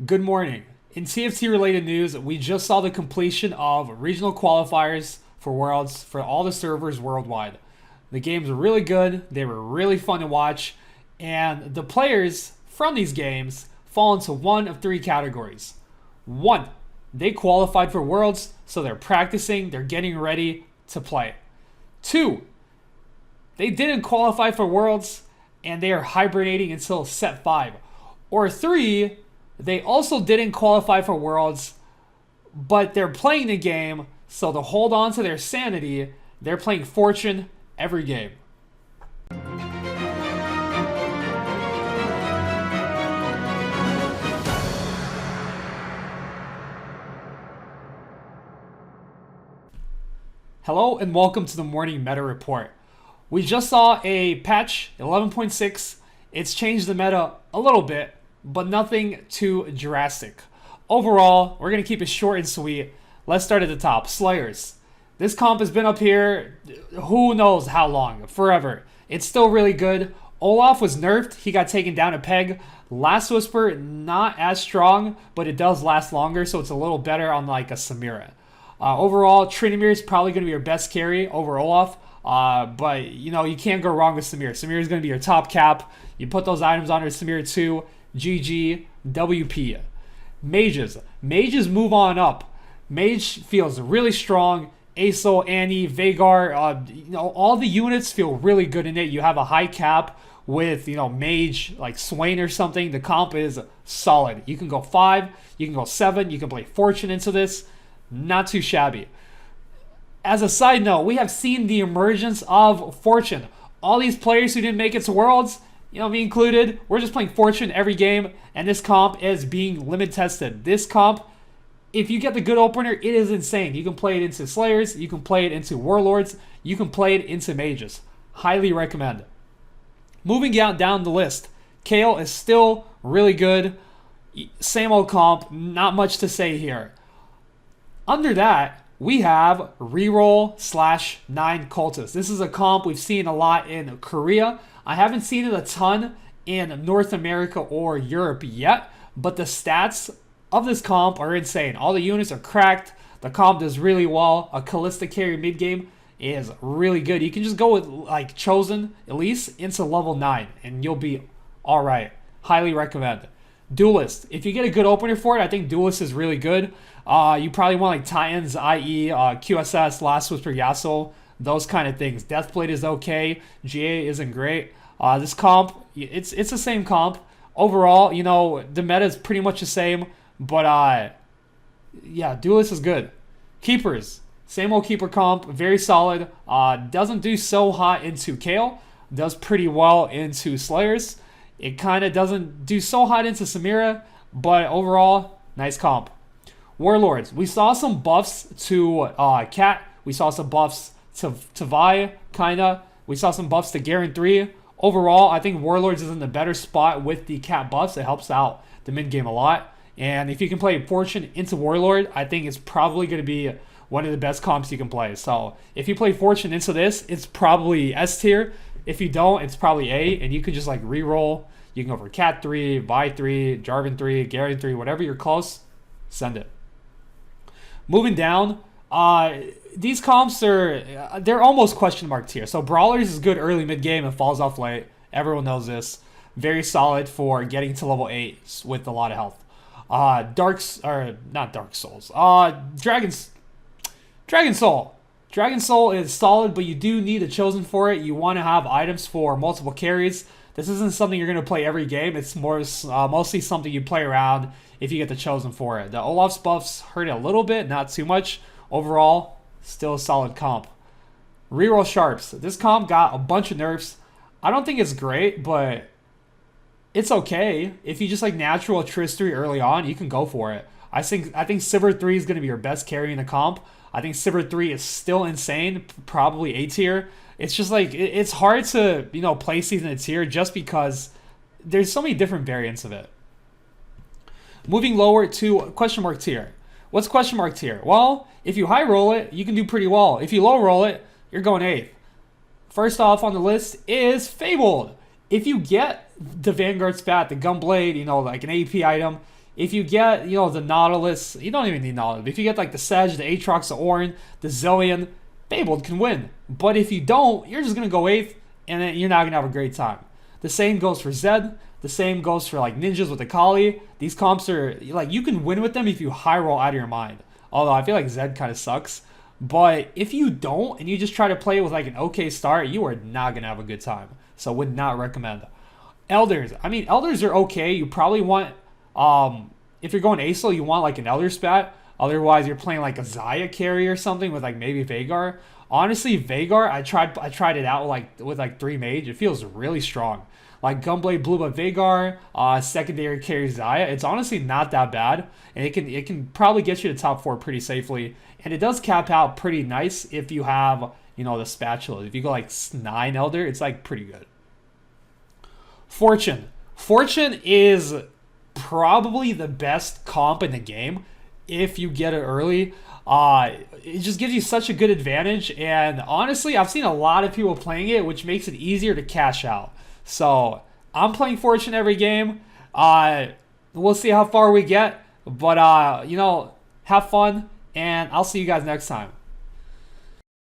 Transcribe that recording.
Good morning. In TFT related news, we just saw the completion of regional qualifiers for Worlds for all the servers worldwide. The games were really good, they were really fun to watch, and the players from these games fall into one of three categories. One, they qualified for Worlds, so they're practicing, they're getting ready to play. Two, they didn't qualify for Worlds, and they are hibernating until set 5. Or three, they also didn't qualify for Worlds, but they're playing the game, so to hold on to their sanity, they're playing Fortune every game. Hello and welcome to the morning meta report. We just saw a patch 11.6. It's changed the meta a little bit, but nothing too drastic. Overall, we're going to keep it short and sweet. Let's start at the top. Slayers. This comp has been up here who knows how long, forever. It's still really good. Olaf was nerfed. He got taken down a peg. Last Whisper, not as strong, but it does last longer, so it's a little better on like a Samira. Overall, Trinimir is probably going to be your best carry over Olaf. But, you can't go wrong with Samir. Samir is going to be your top cap. You put those items on her, Samir 2, GG, WP. Mages. Mages move on up. Mage feels really strong. Aso, Annie, Vagar, all the units feel really good in it. You have a high cap with, Mage, like Swain or something. The comp is solid. You can go 5, you can go 7, you can play Fortune into this. Not too shabby. As a side note, we have seen the emergence of Fortune. All these players who didn't make it to Worlds, me included, we're just playing Fortune every game, and this comp is being limit tested. This comp, if you get the good opener, it is insane. You can play it into Slayers, you can play it into Warlords, you can play it into Mages. Highly recommend. Moving down the list, Kale is still really good. Same old comp, not much to say here. Under that, we have reroll /9 Cultist. This is a comp we've seen a lot in Korea. I haven't seen it a ton in North America or Europe yet, but the stats of this comp are insane. All the units are cracked. The comp does really well. A Callista carry mid game is really good. You can just go with like Chosen Elise into level 9 and you'll be all right. Highly recommend. Duelist. If you get a good opener for it, I think Duelist is really good. You probably want like Titans, i.e. QSS, Last Whisper, Yasuo, those kind of things. Deathblade is okay. GA isn't great. This comp, it's the same comp. Overall, the meta is pretty much the same. But, yeah, Duelist is good. Keepers. Same old Keeper comp. Very solid. Doesn't do so hot into Kale. Does pretty well into Slayers. It kind of doesn't do so hot into Samira. But overall, nice comp. Warlords. We saw some buffs to Cat. We saw some buffs to Vi, kinda. We saw some buffs to Garen 3. Overall, I think Warlords is in the better spot with the Cat buffs. It helps out the mid game a lot. And if you can play Fortune into Warlord, I think it's probably going to be one of the best comps you can play. So if you play Fortune into this, it's probably S tier. If you don't, it's probably A. And you can just like reroll. You can go for Cat 3, Vi 3, Jarvan 3, Garen 3, whatever you're close, send it. Moving down, these comps they're almost question mark tier. So Brawlers is good early mid game and falls off late. Everyone knows this. Very solid for getting to level 8 with a lot of health. Not Dark Souls. Dragon Soul. Dragon Soul is solid, but you do need a Chosen for it. You want to have items for multiple carries. This isn't something you're going to play every game. It's mostly something you play around if you get the Chosen for it. The Olaf's buffs hurt it a little bit, not too much. Overall, still a solid comp. Reroll Sharps. This comp got a bunch of nerfs. I don't think it's great, but it's okay. If you just like natural Tristry early on, you can go for it. I think Sivir 3 is going to be your best carry in the comp. I think Sivir 3 is still insane, probably A tier. It's just like, it's hard to, play season a tier just because there's so many different variants of it. Moving lower to question mark tier. What's question mark tier? Well, if you high roll it, you can do pretty well. If you low roll it, you're going 8th. First off on the list is Fable. If you get the Vanguard spat, the Gunblade, like an AP item, if you get, the Nautilus, you don't even need Nautilus. If you get like the Sedge, the Aatrox, the Orin, the Zillion, Fable can win. But if you don't, you're just going to go 8th, and then you're not going to have a great time. The same goes for Zed. The same goes for like ninjas with the Kali. These comps are like, you can win with them if you high roll out of your mind. Although I feel like Zed kind of sucks. But if you don't and you just try to play with like an okay start, you are not going to have a good time. So would not recommend. Elders. I mean, Elders are okay. You probably want, if you're going ASL, you want like an Elder Spat. Otherwise, you're playing like a Zaya carry or something with like maybe Vhagar. Honestly, Vhagar, I tried it out with like 3 mage. It feels really strong. Like Gunblade Blue but Vhagar, secondary carry Zaya. It's honestly not that bad, and it can probably get you to top 4 pretty safely. And it does cap out pretty nice if you have, the spatula. If you go like 9 Elder, it's like pretty good. Fortune. Fortune is probably the best comp in the game if you get it early. It just gives you such a good advantage, and honestly, I've seen a lot of people playing it, which makes it easier to cash out. So I'm playing Fortune every game. We'll see how far we get, but have fun, and I'll see you guys next time.